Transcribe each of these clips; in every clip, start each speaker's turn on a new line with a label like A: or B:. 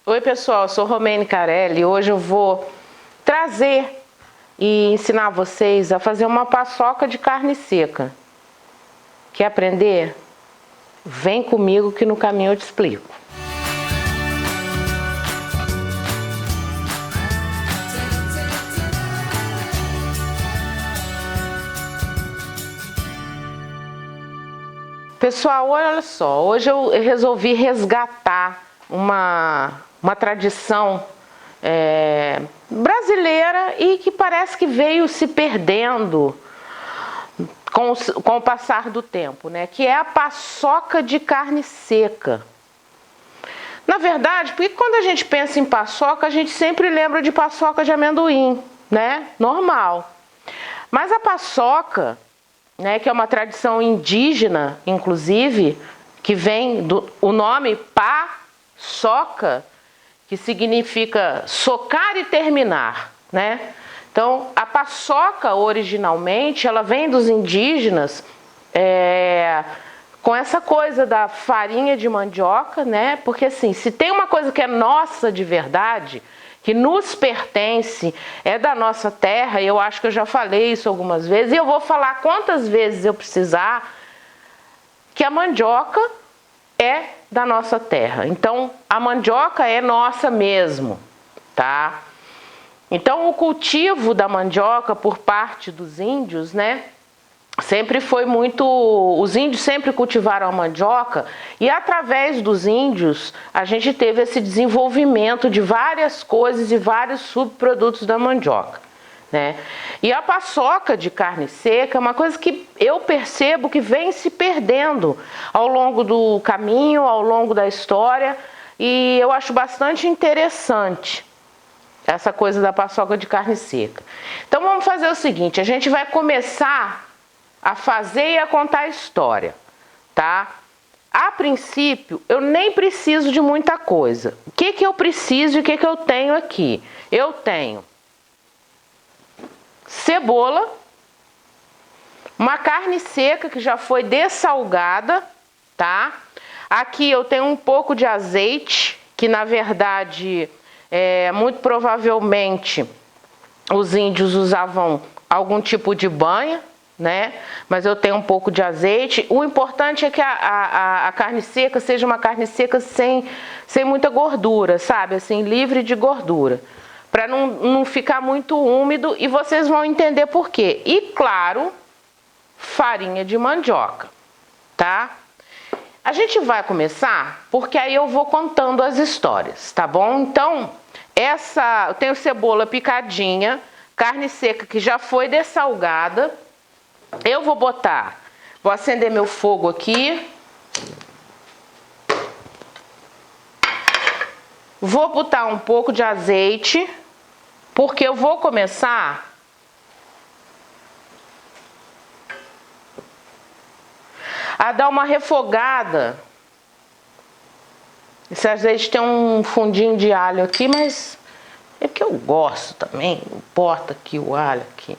A: Oi pessoal, eu sou Romene Carelli e hoje eu vou trazer e ensinar vocês a fazer uma paçoca de carne seca. Quer aprender? Vem comigo que no caminho eu te explico. Pessoal, olha só, hoje eu resolvi resgatar uma tradição brasileira e que parece que veio se perdendo com o passar do tempo, né? Que é a paçoca de carne seca. Na verdade, porque quando a gente pensa em paçoca, a gente sempre lembra de paçoca de amendoim, né? Normal. Mas a paçoca, né, que é uma tradição indígena, inclusive, que vem o nome paçoca, que significa socar e terminar, né? Então, a paçoca, originalmente, ela vem dos indígenas com essa coisa da farinha de mandioca, né? Porque, assim, se tem uma coisa que é nossa de verdade, que nos pertence, é da nossa terra, e eu acho que eu já falei isso algumas vezes, e eu vou falar quantas vezes eu precisar, que a mandioca é da nossa terra. Então, a mandioca é nossa mesmo, tá? Então, o cultivo da mandioca por parte dos índios, né? Sempre foi muito... Os índios sempre cultivaram a mandioca e através dos índios a gente teve esse desenvolvimento de várias coisas e vários subprodutos da mandioca, né? E a paçoca de carne seca é uma coisa que eu percebo que vem se perdendo ao longo do caminho, ao longo da história, e eu acho bastante interessante essa coisa da paçoca de carne seca. Então vamos fazer o seguinte, a gente vai começar a fazer e a contar a história, tá? A princípio, eu nem preciso de muita coisa. O que que eu preciso e o que que eu tenho aqui? Eu tenho cebola, uma carne seca que já foi dessalgada, tá? Aqui eu tenho um pouco de azeite, que na verdade, muito provavelmente, os índios usavam algum tipo de banha, né? Mas eu tenho um pouco de azeite. O importante é que a carne seca seja uma carne seca sem muita gordura, sabe? Assim, livre de gordura. Para não ficar muito úmido, e vocês vão entender por quê. E claro, farinha de mandioca, tá? A gente vai começar porque aí eu vou contando as histórias, tá bom? Então, eu tenho cebola picadinha, carne seca que já foi dessalgada. Eu vou acender meu fogo aqui. Vou botar um pouco de azeite, porque eu vou começar a dar uma refogada. Esse azeite tem um fundinho de alho aqui, mas é que eu gosto também, não importa aqui o alho aqui.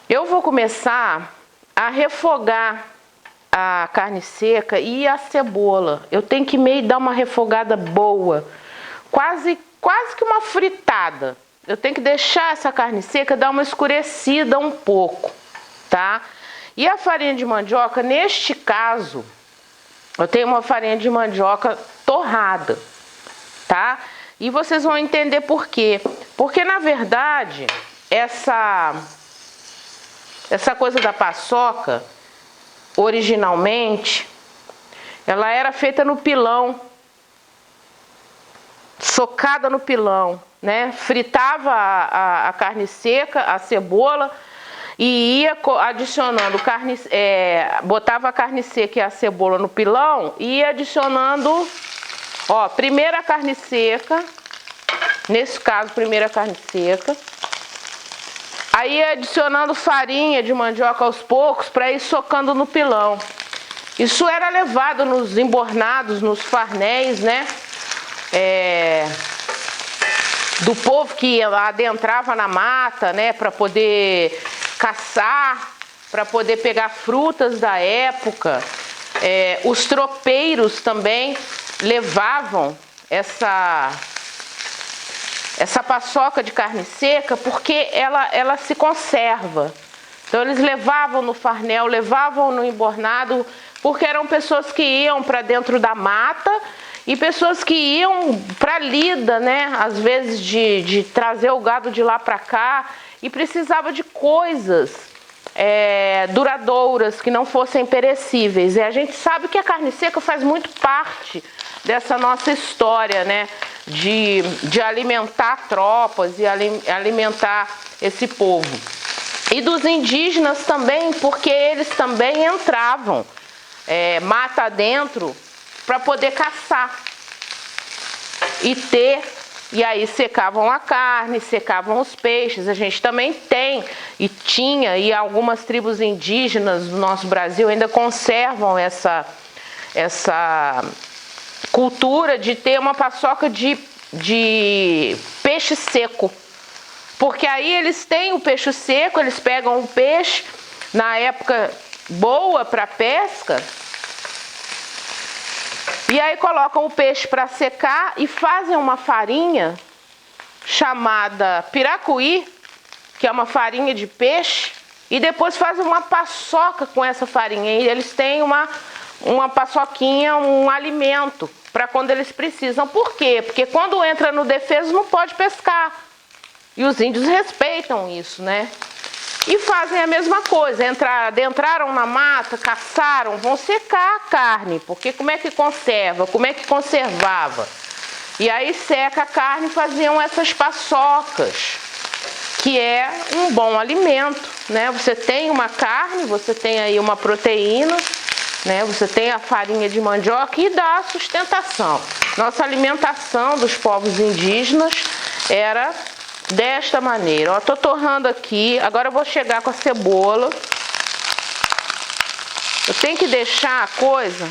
A: Eu vou começar a refogar a carne seca e a cebola. Eu tenho que meio dar uma refogada boa, quase que uma fritada. Eu tenho que deixar essa carne seca dar uma escurecida um pouco, tá? E a farinha de mandioca, neste caso, eu tenho uma farinha de mandioca torrada, tá? E vocês vão entender por quê. Porque, na verdade, essa coisa da paçoca, originalmente, ela era feita no pilão, socada no pilão, né? Fritava a carne seca, a cebola, e ia adicionando botava a carne seca e a cebola no pilão e ia adicionando, ó, primeiro a carne seca, nesse caso, primeiro a carne seca. Aí adicionando farinha de mandioca aos poucos para ir socando no pilão. Isso era levado nos embornados, nos farnéis, né? Do povo que adentrava na mata, né? Para poder caçar, para poder pegar frutas da época. Os tropeiros também levavam essa paçoca de carne seca porque ela se conserva. Então eles levavam no farnel, levavam no embornado, porque eram pessoas que iam para dentro da mata e pessoas que iam para lida, né? Às vezes de trazer o gado de lá para cá, e precisava de coisas duradouras, que não fossem perecíveis. E a gente sabe que a carne seca faz muito parte dessa nossa história, né? De alimentar tropas e alimentar esse povo. E dos indígenas também, porque eles também entravam mata dentro para poder caçar e aí secavam a carne, secavam os peixes. A gente também tem e tinha, e algumas tribos indígenas do nosso Brasil ainda conservam essa cultura de ter uma paçoca de peixe seco. Porque aí eles têm o peixe seco, eles pegam o peixe na época boa para pesca, e aí colocam o peixe para secar e fazem uma farinha chamada piracuí, que é uma farinha de peixe, e depois fazem uma paçoca com essa farinha. E eles têm uma paçoquinha, um alimento para quando eles precisam. Por quê? Porque quando entra no defeso não pode pescar. E os índios respeitam isso, né? E fazem a mesma coisa, adentraram na mata, caçaram, vão secar a carne, porque como é que conserva? Como é que conservava? E aí seca a carne e faziam essas paçocas, que é um bom alimento, né? Você tem uma carne, você tem aí uma proteína, né? Você tem a farinha de mandioca e dá sustentação. Nossa alimentação dos povos indígenas era desta maneira. Ó, tô torrando aqui, agora eu vou chegar com a cebola. Eu tenho que deixar a coisa,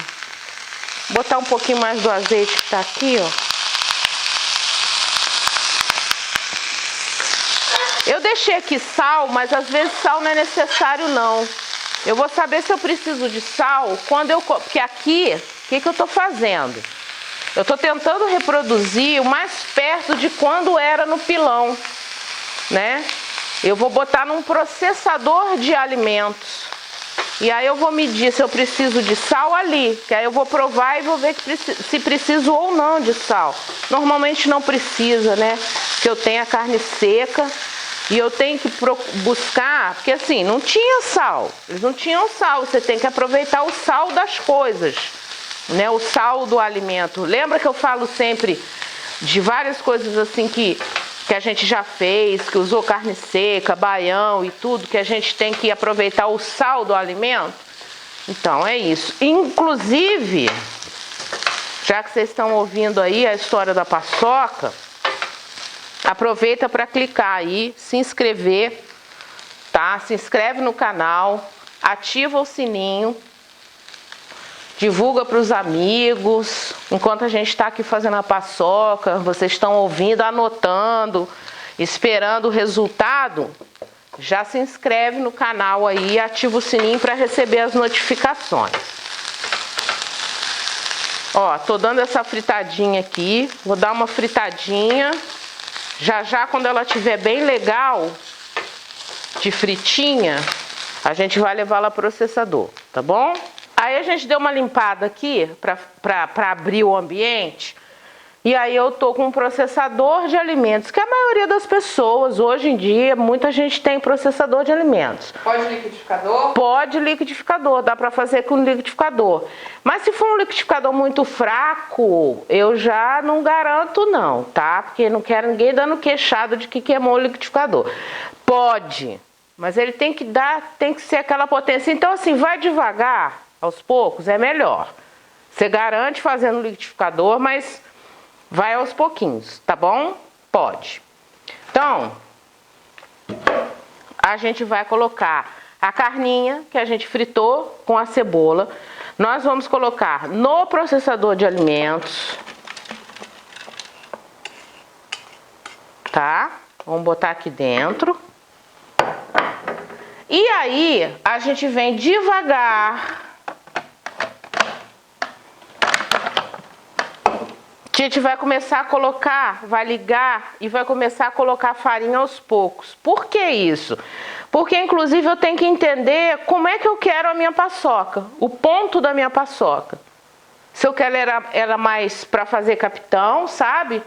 A: botar um pouquinho mais do azeite que tá aqui, ó. Eu deixei aqui sal, mas às vezes sal não é necessário não. Eu vou saber se eu preciso de sal quando porque aqui, o que eu tô fazendo? Eu estou tentando reproduzir o mais perto de quando era no pilão, né? Eu vou botar num processador de alimentos. E aí eu vou medir se eu preciso de sal ali, que aí eu vou provar e vou ver se preciso ou não de sal. Normalmente não precisa, né? Porque eu tenho a carne seca e eu tenho que buscar, porque assim, não tinha sal. Eles não tinham sal, você tem que aproveitar o sal das coisas, né, o sal do alimento. Lembra que eu falo sempre de várias coisas assim que a gente já fez, que usou carne seca, baião e tudo, que a gente tem que aproveitar o sal do alimento? Então é isso. Inclusive, já que vocês estão ouvindo aí a história da paçoca, aproveita para clicar aí, se inscrever, tá? Se inscreve no canal, ativa o sininho, divulga para os amigos. Enquanto a gente está aqui fazendo a paçoca, vocês estão ouvindo, anotando, esperando o resultado, já se inscreve no canal aí e ativa o sininho para receber as notificações. Ó, tô dando essa fritadinha aqui, vou dar uma fritadinha. Já quando ela estiver bem legal, de fritinha, a gente vai levar ela pro processador, tá bom? Aí a gente deu uma limpada aqui para abrir o ambiente. E aí eu tô com um processador de alimentos, que a maioria das pessoas, hoje em dia, muita gente tem processador de alimentos.
B: Pode liquidificador?
A: Pode liquidificador, dá para fazer com liquidificador. Mas se for um liquidificador muito fraco, eu já não garanto não, tá? Porque não quero ninguém dando queixado de que queimou o liquidificador. Pode, mas ele tem que ser aquela potência. Então assim, vai devagar, aos poucos, é melhor. Você garante fazendo liquidificador, mas vai aos pouquinhos, tá bom? Pode. Então, a gente vai colocar a carninha que a gente fritou com a cebola. Nós vamos colocar no processador de alimentos, tá? Vamos botar aqui dentro. E aí, a gente vem devagar A gente vai começar a colocar, vai ligar e vai começar a colocar farinha aos poucos. Por que isso? Porque inclusive eu tenho que entender como é que eu quero a minha paçoca, o ponto da minha paçoca. Se eu quero ela mais para fazer capitão, sabe?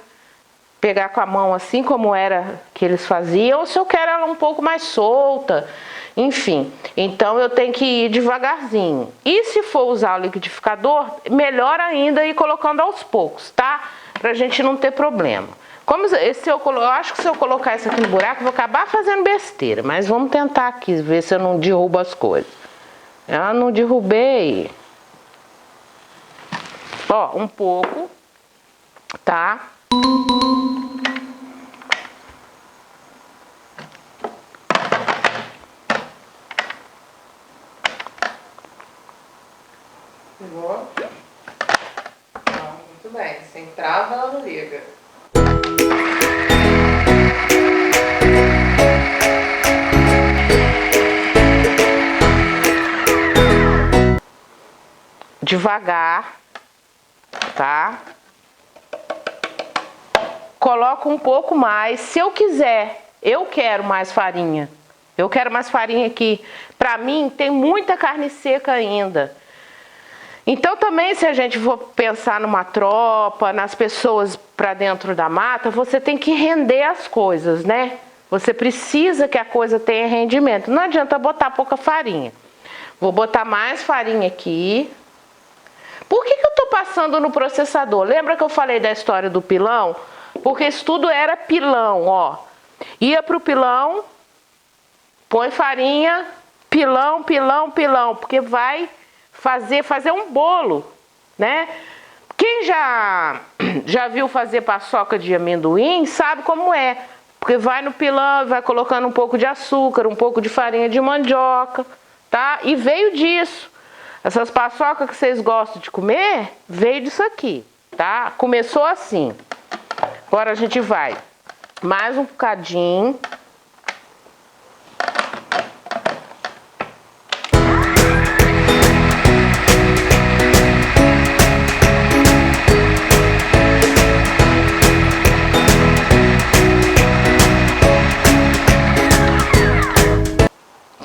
A: Pegar com a mão assim como era que eles faziam, ou se eu quero ela um pouco mais solta, enfim. Então eu tenho que ir devagarzinho. E se for usar o liquidificador, melhor ainda ir colocando aos poucos, tá? Pra gente não ter problema. Eu acho que se eu colocar isso aqui no buraco, eu vou acabar fazendo besteira, mas vamos tentar aqui, ver se eu não derrubo as coisas. Eu não derrubei. Ó, um pouco, tá? Pegou? Muito bem, sem trava ela não liga. Devagar, tá? Coloco um pouco mais, se eu quiser, eu quero mais farinha. Eu quero mais farinha aqui. Pra mim tem muita carne seca ainda. Então também, se a gente for pensar numa tropa, nas pessoas para dentro da mata, você tem que render as coisas, né? Você precisa que a coisa tenha rendimento. Não adianta botar pouca farinha. Vou botar mais farinha aqui. Por que eu tô passando no processador? Lembra que eu falei da história do pilão? Porque isso tudo era pilão, ó. Ia pro pilão, põe farinha, pilão, pilão, pilão, porque vai fazer um bolo, né? Quem já viu fazer paçoca de amendoim sabe como é. Porque vai no pilão, vai colocando um pouco de açúcar, um pouco de farinha de mandioca, tá? E veio disso. Essas paçocas que vocês gostam de comer, veio disso aqui, tá? Começou assim. Agora a gente vai mais um bocadinho.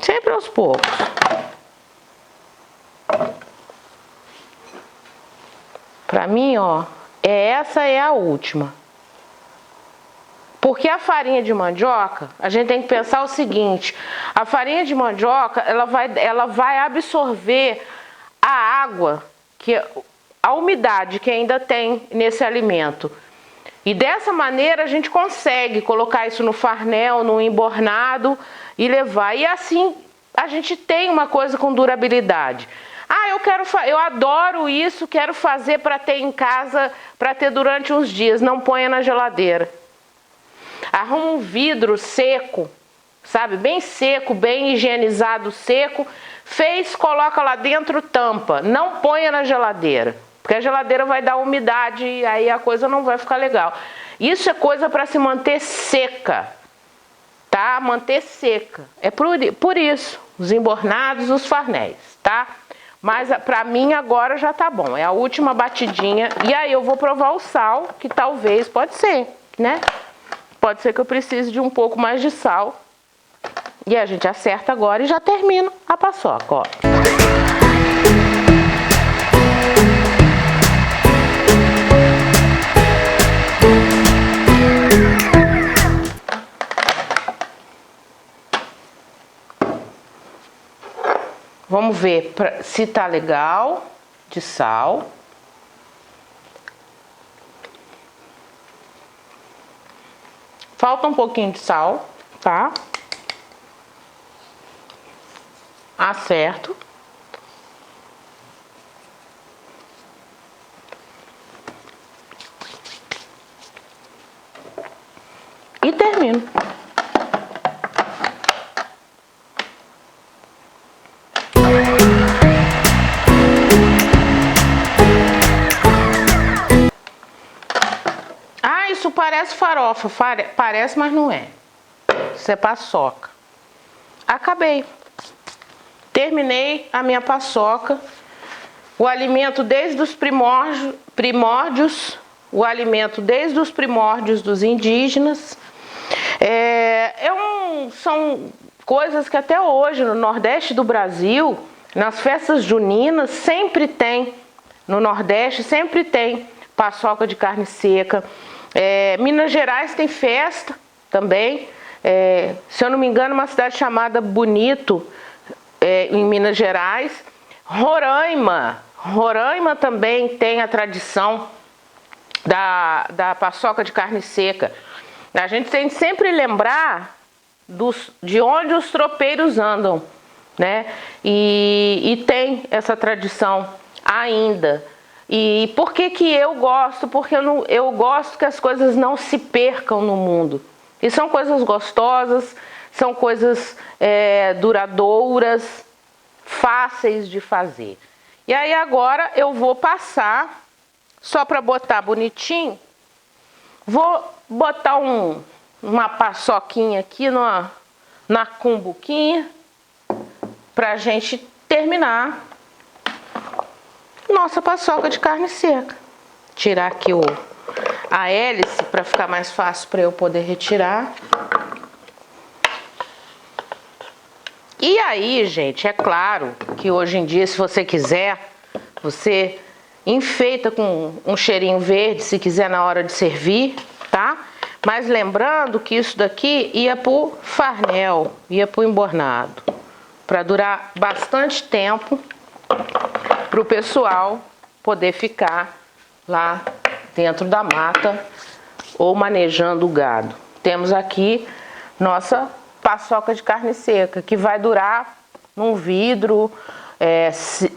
A: Sempre aos poucos. Pra mim, ó, essa é a última. Porque a farinha de mandioca, a gente tem que pensar o seguinte: a farinha de mandioca, ela vai absorver a água, a umidade que ainda tem nesse alimento. E dessa maneira a gente consegue colocar isso no farnel, no embornado e levar. E assim a gente tem uma coisa com durabilidade. Ah, eu adoro isso, quero fazer para ter em casa, para ter durante uns dias. Não ponha na geladeira. Arruma um vidro seco, sabe? Bem seco, bem higienizado, seco. Fez, coloca lá dentro, tampa. Não ponha na geladeira, porque a geladeira vai dar umidade e aí a coisa não vai ficar legal. Isso é coisa para se manter seca, tá? Manter seca. É por isso, os embornados, os farnéis, tá? Mas pra mim agora já tá bom. É a última batidinha. E aí eu vou provar o sal, que talvez, pode ser, né? Pode ser que eu precise de um pouco mais de sal. E a gente acerta agora e já termina a paçoca, ó. Vamos ver se tá legal de sal. Falta um pouquinho de sal, tá? Acerto. E termino. Ah, isso parece farofa. Parece, mas não é. Isso é paçoca. Acabei. Terminei a minha paçoca. O alimento desde os primórdios o alimento desde os primórdios dos indígenas. São coisas que até hoje no Nordeste do Brasil, nas festas juninas, sempre tem, no Nordeste sempre tem paçoca de carne seca. Minas Gerais tem festa também, se eu não me engano, uma cidade chamada Bonito, em Minas Gerais. Roraima também tem a tradição da paçoca de carne seca. A gente tem que sempre lembrar de onde os tropeiros andam, né? E tem essa tradição ainda. E por que que eu gosto? Porque eu gosto que as coisas não se percam no mundo. E são coisas gostosas, são coisas duradouras, fáceis de fazer. E aí agora eu vou passar, só para botar bonitinho, vou botar uma paçoquinha aqui na cumbuquinha, pra gente terminar nossa paçoca de carne seca. Tirar aqui a hélice para ficar mais fácil para eu poder retirar. E aí, gente, é claro que hoje em dia, se você quiser, você enfeita com um cheirinho verde, se quiser na hora de servir, tá? Mas lembrando que isso daqui ia pro farnel, ia pro embornado, para durar bastante tempo, pro pessoal poder ficar lá dentro da mata ou manejando o gado. Temos aqui nossa paçoca de carne seca, que vai durar num vidro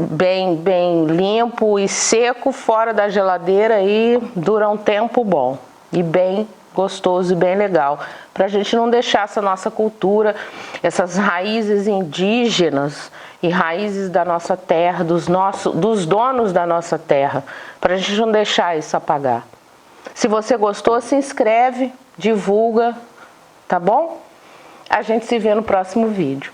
A: bem limpo e seco, fora da geladeira, e dura um tempo bom e bem gostoso e bem legal, para a gente não deixar essa nossa cultura, essas raízes indígenas e raízes da nossa terra, dos donos da nossa terra, para a gente não deixar isso apagar. Se você gostou, se inscreve, divulga, tá bom? A gente se vê no próximo vídeo.